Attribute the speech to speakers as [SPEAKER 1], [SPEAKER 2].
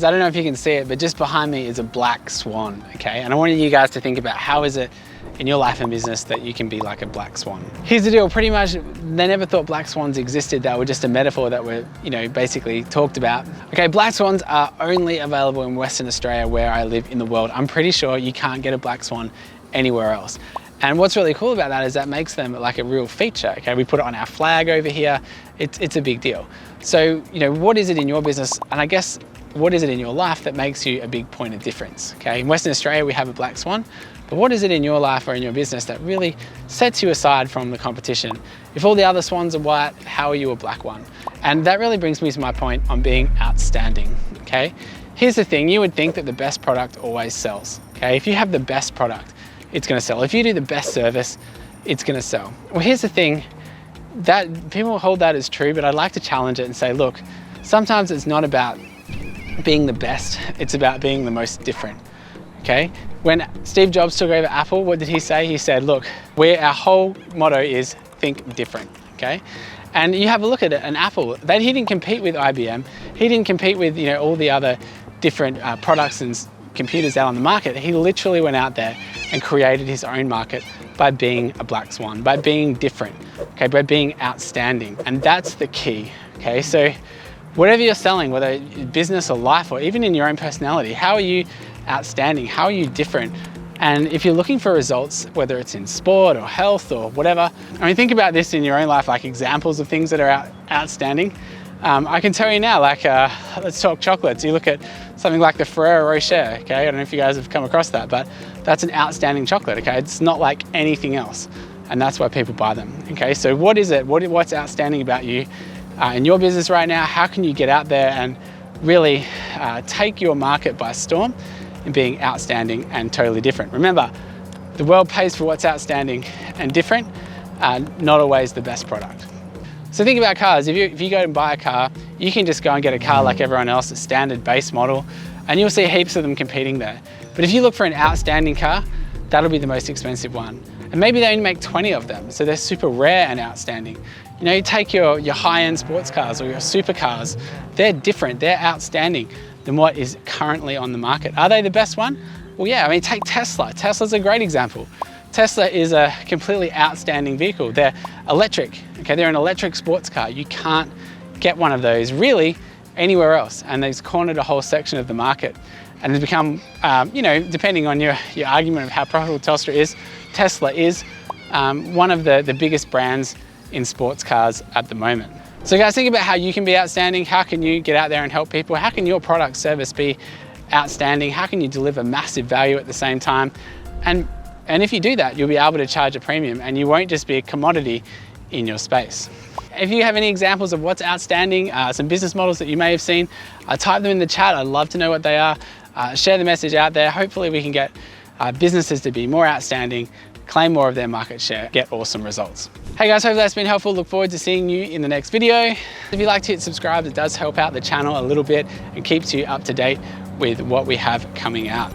[SPEAKER 1] I don't know if you can see it, but just behind me is a black swan, okay? And I wanted you guys to think about how is it in your life and business that you can be like a black swan. Here's the deal, pretty much they never thought black swans existed. They were just a metaphor that were, basically talked about. Okay, black swans are only available in Western Australia where I live in the world. I'm pretty sure you can't get a black swan anywhere else. And what's really cool about that is that makes them like a real feature, okay? We put it on our flag over here. It's a big deal. So, what is it in your business? And I guess, what is it in your life that makes you a big point of difference, okay? In Western Australia, we have a black swan, but what is it in your life or in your business that really sets you aside from the competition? If all the other swans are white, how are you a black one? And that really brings me to my point on being outstanding, okay? Here's the thing, you would think that the best product always sells, okay? If you have the best product, it's gonna sell. If you do the best service, it's gonna sell. Well, here's the thing, that people hold that as true, but I'd like to challenge it and say, look, sometimes it's not about being the best, it's about being the most different, okay? When Steve Jobs took over Apple, what did he say? He said, look, our whole motto is think different, okay? And you have a look at it, an Apple, he didn't compete with IBM, he didn't compete with all the other different products and computers out on the market. He literally went out there and created his own market by being a black swan, by being different, okay, by being outstanding. And that's the key, okay? So whatever you're selling, whether business or life or even in your own personality, how are you outstanding? How are you different? And if you're looking for results, whether it's in sport or health or whatever, I mean, think about this in your own life, like examples of things that are outstanding. I can tell you now, like, let's talk chocolates. You look at something like the Ferrero Rocher, okay? I don't know if you guys have come across that, but that's an outstanding chocolate, okay? It's not like anything else, and that's why people buy them, okay? So what is it? What's outstanding about you in your business right now? How can you get out there and really take your market by storm in being outstanding and totally different? Remember, the world pays for what's outstanding and different, not always the best product. So think about cars. If you go and buy a car, you can just go and get a car like everyone else, a standard base model, and you'll see heaps of them competing there. But if you look for an outstanding car, that'll be the most expensive one. And maybe they only make 20 of them, so they're super rare and outstanding. You take your high-end sports cars or your supercars, they're different, they're outstanding than what is currently on the market. Are they the best one? Well, yeah, I mean, take Tesla. Tesla's a great example. Tesla is a completely outstanding vehicle. They're electric, okay? They're an electric sports car. You can't get one of those really anywhere else. And they've cornered a whole section of the market. And it's become, depending on your argument of how profitable Tesla is one of the biggest brands in sports cars at the moment. So guys, think about how you can be outstanding. How can you get out there and help people? How can your product service be outstanding? How can you deliver massive value at the same time? And if you do that, you'll be able to charge a premium and you won't just be a commodity in your space. If you have any examples of what's outstanding, some business models that you may have seen, type them in the chat. I'd love to know what they are. Share the message out there. Hopefully we can get businesses to be more outstanding, claim more of their market share, get awesome results. Hey guys, hope that's been helpful. Look forward to seeing you in the next video. If you'd like to hit subscribe, it does help out the channel a little bit and keeps you up to date with what we have coming out.